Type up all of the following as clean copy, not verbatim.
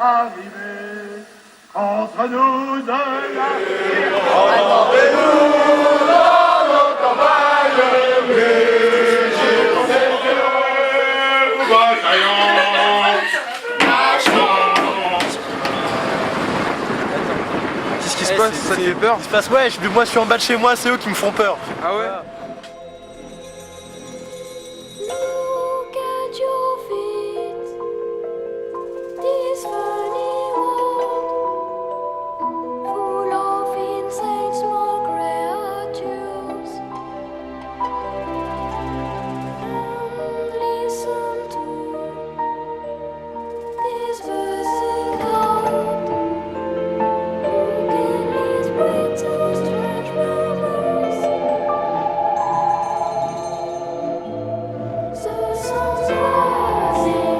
arriver contre nous de la Rendez-nous dans nos campagnes, Qu'est-ce qui se passe? Ça te fait peur? Il se passe, ouais, moi je suis en bas de chez moi, c'est eux qui me font peur. Ah ouais? Look at your feet, this funny world, full of insane small creatures. And listen to this buzzing sound. Who can whisper some strange murmurs? The sun's rising,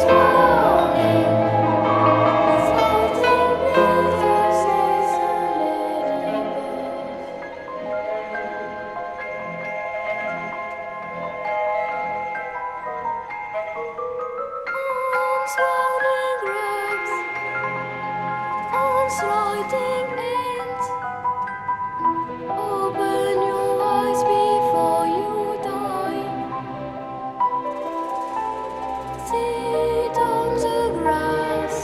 swirling, floating butterflies and ladybirds. On swirling grubs, on sliding ants. Open your eyes before you die. Sit on the grass,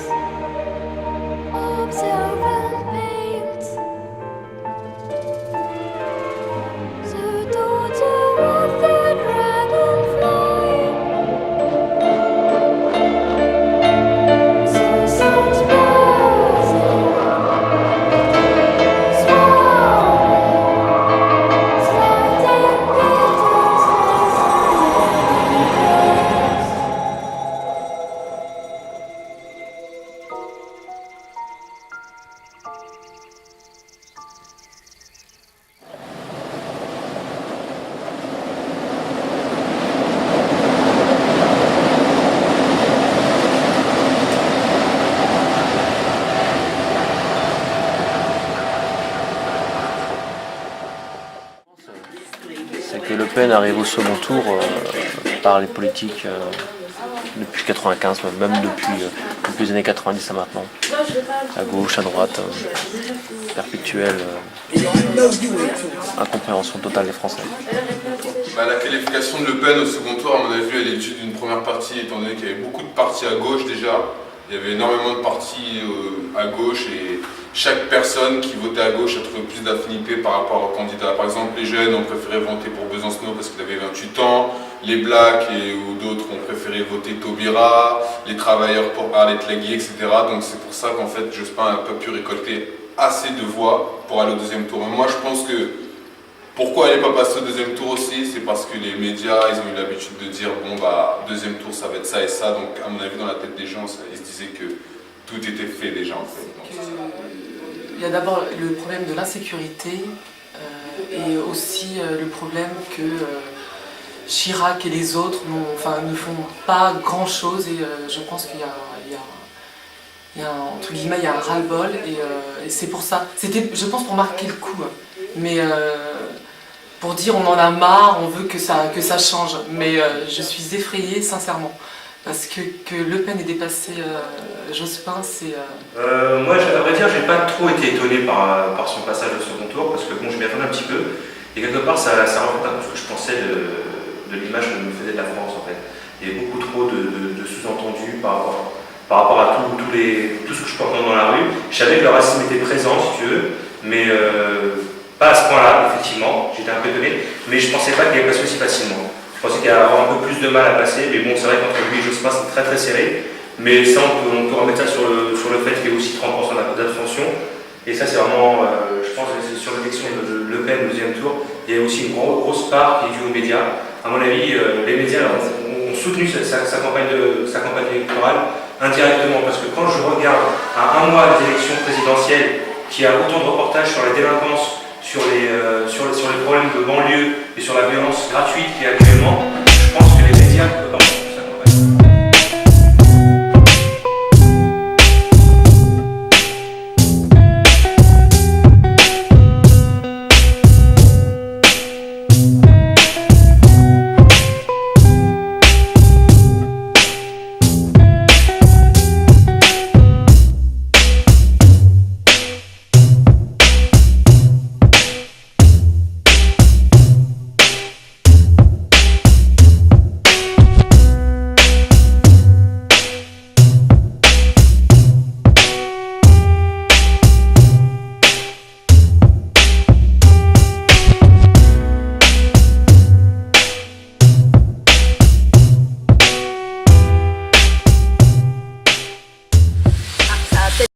observe and paint. The daughter of the dragonfly. The sun's buzzing, swirling, sliding butterflies C'est que Le Pen arrive au second tour par les politiques depuis 95, même depuis les années 90 à maintenant. À gauche, à droite, perpétuelle incompréhension totale des Français. La qualification de Le Pen au second tour, à mon avis, elle est due d'une première partie, étant donné qu'il y avait beaucoup de partis à gauche déjà. Il y avait énormément de partis à gauche et chaque personne qui votait à gauche a trouvé plus d'affinité par rapport au candidat. Par exemple, les jeunes ont préféré voter pour Besancenot parce qu'il avait 28 ans, les blacks ou d'autres ont préféré voter Taubira, les travailleurs pour Arlette Laguier, etc. Donc c'est pour ça qu'en fait Jospin n'a pas pu récolter assez de voix pour aller au deuxième tour. Mais moi je pense que pourquoi elle n'est pas passée au deuxième tour aussi, c'est parce que les médias, ils ont eu l'habitude de dire bon bah deuxième tour ça va être ça et ça, donc à mon avis dans la tête des gens, ils se disaient que tout était fait déjà en fait. Donc, il y a d'abord le problème de l'insécurité et aussi le problème que Chirac et les autres ne font pas grand chose et je pense qu'il y a entre guillemets, il y a un ras-le-bol et c'est pour ça. C'était, je pense, pour marquer le coup, mais pour dire on en a marre, on veut que ça change. Mais je suis effrayée, sincèrement, parce que Le Pen ait dépassé Jospin, c'est... Moi, à vrai dire, j'ai pas trop été étonné par son passage au second tour, parce que bon, je m'y attendais un petit peu, et quelque part, ça reflète un peu ce que je pensais de l'image que me faisait de la France, en fait. Il y avait beaucoup trop de sous-entendus par rapport à tout ce que je peux entendre dans la rue. Je savais que le racisme était présent, si tu veux, mais pas à ce point-là, effectivement. J'étais un peu étonné, mais je pensais pas qu'il allait passer aussi facilement. Je pensais qu'il allait avoir un peu plus de mal à passer, mais bon, c'est vrai qu'entre lui et Jospin, c'est très très serré. Mais ça, on peut remettre ça sur le fait qu'il y ait aussi 30% d'abstention. Et ça, c'est vraiment, je pense que sur l'élection de Le Pen au deuxième tour, il y a aussi une grosse part qui est due aux médias. À mon avis, les médias ont soutenu sa campagne électorale indirectement, parce que quand je regarde à un mois des élections présidentielles, qui a autant de reportages sur la délinquance, sur les problèmes de banlieue et sur la violence gratuite qu'il y a actuellement, je pense que les médias